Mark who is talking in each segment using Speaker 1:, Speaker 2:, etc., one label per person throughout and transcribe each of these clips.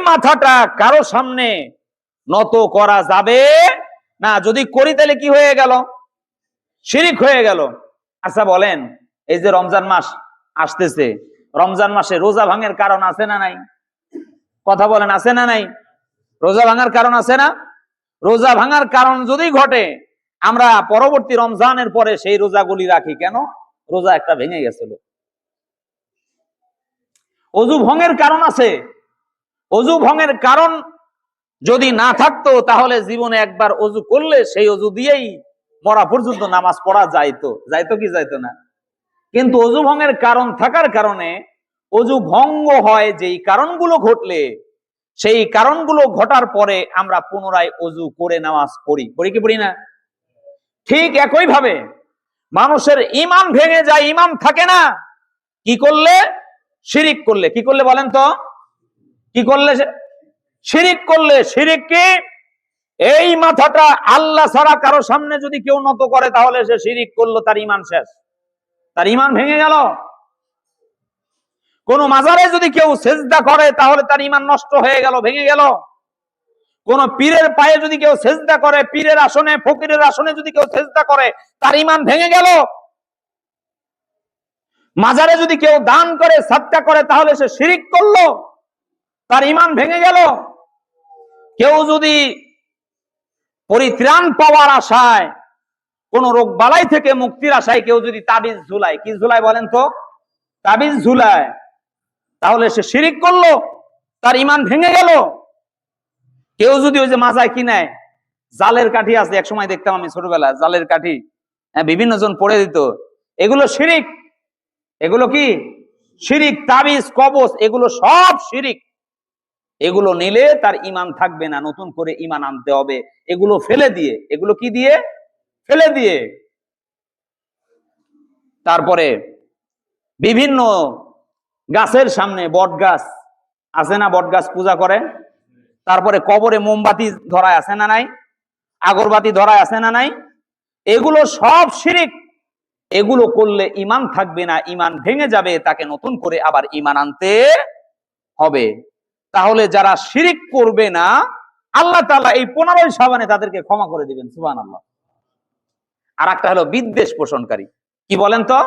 Speaker 1: মাথাটা কারো সামনে নত করা যাবে না। যদি করি তাহলে কি হয়ে গেল? শিরিক হয়ে গেল। আচ্ছা বলেন, এই যে রমজান মাস আসতেছে, রমজান মাসে রোজা ভাঙের কারণ আছে না নাই? কথা বলেন, আছে না নাই? রোজা ভাঙার কারণ আছে না? রোজা ভাঙার কারণ যদি ঘটে, আমরা পরবর্তী রমজানের পরে সেই রোজাগুলি রাখি কেন? রোজা একটা ভেঙে গেছিল। অজু ভঙ্গের কারণ আছে। অজু ভঙ্গের কারণ যদি না থাকতো তাহলে জীবনে একবার অজু করলে সেই অজু দিয়েই মরা পর্যন্ত নামাজ পড়া যাইতো। যাইতো কি যাইতো না? কিন্তু অজু ভঙ্গের কারণ থাকার কারণে অজু ভঙ্গ হয় যেই কারণগুলো ঘটলে, সেই কারণগুলো ঘটার পরে আমরা পুনরায় অজু করে নামাজ পড়ি। পড়ি কি পড়ি না? ঠিক একই ভাবে মানুষের ঈমান ভেঙে যায়, ঈমান থাকে না কি করলে? শিরিক করলে। কি করলে বলেন তো? কি করলে? শিরিক করলে। শিরিক কি? এই মাথাটা আল্লাহ ছাড়া কারো সামনে যদি কেউ নত করে তাহলে সে শিরিক করলো, তার ঈমান শেষ, তার ঈমান ভেঙে গেল। কোন মাজারে যদি কেউ সেজদা করে তাহলে তার ঈমান নষ্ট হয়ে গেল, ভেঙে গেল। কোন পীরের পায়ে যদি কেউ সেজদা করে, পীরের আসনে, ফকিরের আসনে যদি কেউ সেজদা করে, তার ঈমান ভেঙে গেল। মাজারে যদি কেউ দান করে, সাদকা করে, তাহলে সে শিরিক করলো, তার ঈমান ভেঙে গেল। কেউ যদি পরিত্রাণ পাওয়ার আশায়, কোন রোগ বালাই থেকে মুক্তির আশায় কেউ যদি তাবিজ ঝুলায়, কি ঝুলায় বলেন তো? তাবিজ ঝুলায়, তাহলে সে শিরিক করলো, তার ঈমান ভেঙে গেল। কেউ যদি ওই যে মাজায় কি নেয়, জালের কাঠি আছে, এক সময় দেখতাম আমি ছোটবেলা, জালের কাঠি বিভিন্ন জন পড়ে দিত, এগুলো শিরিক। এগুলো কি? শিরিক। তাবিজ, কবজ, এগুলো সব শিরিক। এগুলো নিলে তার ঈমান থাকবে না, নতুন করে ঈমান আনতে হবে এগুলো ফেলে দিয়ে। এগুলো কি দিয়ে? ফেলে দিয়ে। তারপরে বিভিন্ন গাছের সামনে, বট গাছ আছে না, বট গাছ পূজা করে। তারপরে কবরে মোমবাতি ধরায়, আছে না নাই? আগরবাতি ধরায়, আছে না নাই? এগুলো সব শিরিক। এগুলো করলে ঈমান থাকবে না, ঈমান ভেঙে যাবে, তাকে নতুন করে আবার ঈমান আনতে হবে। তাহলে যারা শিরিক করবে না, আল্লাহ তাআলা এই 15 শাবানে তাদেরকে ক্ষমা করে দিবেন। সুবহানাল্লাহ। আর একটা হলো বিদ্বেষ পোষণকারী। কি বলেন তো?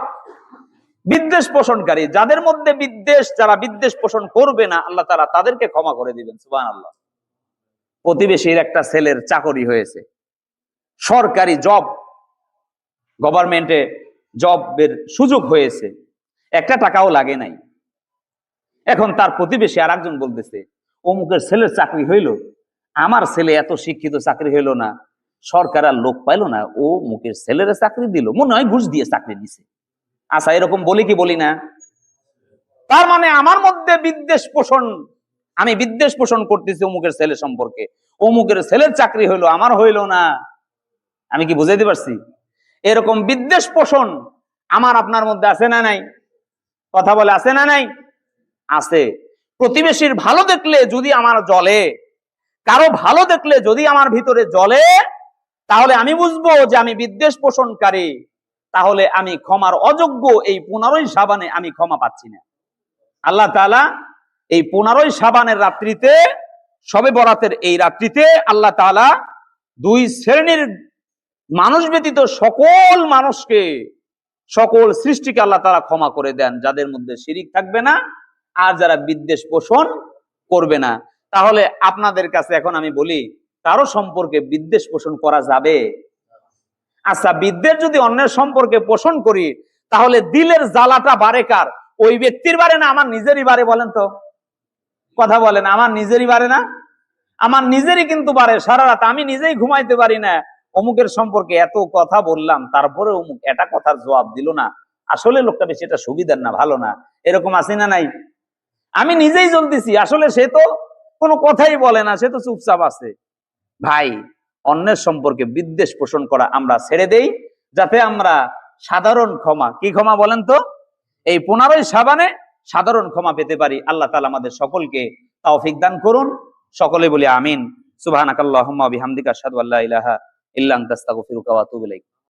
Speaker 1: বিদ্বেষ পোষণকারী, যাদের মধ্যে বিদ্বেষ, যারা বিদ্বেষ পোষণ করবে না, আল্লাহ তাআলা তাদেরকে ক্ষমা করে দিবেন। সুবহানাল্লাহ। প্রতিবেশীর একটা ছেলের চাকরি হয়েছে, সরকারি জব, গভর্নমেন্টে জবের সুযোগ হয়েছে, একটা টাকাও লাগে নাই। এখন তার প্রতিবেশী আর একজন বলতেছে, অমুকের ছেলের চাকরি হইল, আমার ছেলে এত শিক্ষিত চাকরি হইল না, সরকার আর লোক পাইল না, ও মুখের ছেলের চাকরি দিল, মনে হয় ঘুষ দিয়ে চাকরি দিছে। আচ্ছা, এরকম বলি কি বলি না? তার মানে আমার মধ্যে বিদ্বেষ পোষণ, আমি বিদ্বেষ পোষণ করতেছি অমুকের ছেলে সম্পর্কে। অমুকের ছেলের চাকরি হইলো, আমার হইল না। আমি কি বুঝাইতে পারছি? এরকম বিদ্বেষ পোষণ আমার আপনার মধ্যে আছে না নাই? কথা বলে, আছে না নাই? আছে। প্রতিবেশীর ভালো দেখলে যদি আমার জ্বলে, কারো ভালো দেখলে যদি আমার ভিতরে জ্বলে, তাহলে আমি বুঝবো যে আমি বিদ্বেষ পোষণকারী, তাহলে আমি ক্ষমার অযোগ্য। এই 15 শাবানে আমি ক্ষমা পাচ্ছি না। আল্লাহ তাআলা এই 15 শাবানের রাত্রিতে, শবে বরাতের এই রাত্রিতে আল্লাহ তাআলা 2 শ্রেণীর মানুষ ব্যতীত সকল মানুষকে, সকল সৃষ্টিকে আল্লাহ তাআলা ক্ষমা করে দেন, যাদের মধ্যে শিরিক থাকবে না আর যারা বিদ্বেষ পোষণ করবে না। তাহলে আপনাদের কাছে এখন আমি বলি, কারো সম্পর্কে বিদ্বেষ পোষণ করা যাবে? আচ্ছা, বিদ্বেষ যদি অন্যের সম্পর্কে পোষণ করি, তাহলে দিলের জ্বালাটা বাড়ে কার? ওই ব্যক্তির বাড়ে না আমার নিজেরই বাড়ে? বলেন তো, কথা বলেন, আমার নিজেরই বাড়ে না? আমার নিজেরই কিন্তু বাড়ে। সারা রাত আমি নিজেই ঘুমাইতে পারি না, অমুকের সম্পর্কে এত কথা বললাম, তারপরে অমুক এটা কথার জবাব দিল না, আসলে লোকটা বেশি এটা সুবিধার না, ভালো না। এরকম আছে না নাই? আমি নিজেই জ্বলতেছি, আসলে সে তো কোনো কথাই বলে না, সে তো চুপচাপ আছে। ভাই, অন্যের সম্পর্কে বিদ্বেষ পোষণ করা আমরা ছেড়ে দেই, যাতে আমরা সাধারণ ক্ষমা, কি ক্ষমা বলেন তো, এই 15 শাবানে সাধারণ ক্ষমা পেতে পারি। আল্লাহ তাআলা আমাদের সকলকে তৌফিক দান করুন। সকলে বলি আমিন। সুবহানাকাল্লাহুম্মা ওয়া বিহামদিকা আশহাদু আল্লা ইলাহা ইল্লা আনতা আস্তাগফিরুকা ওয়া আতুবু ইলাইক।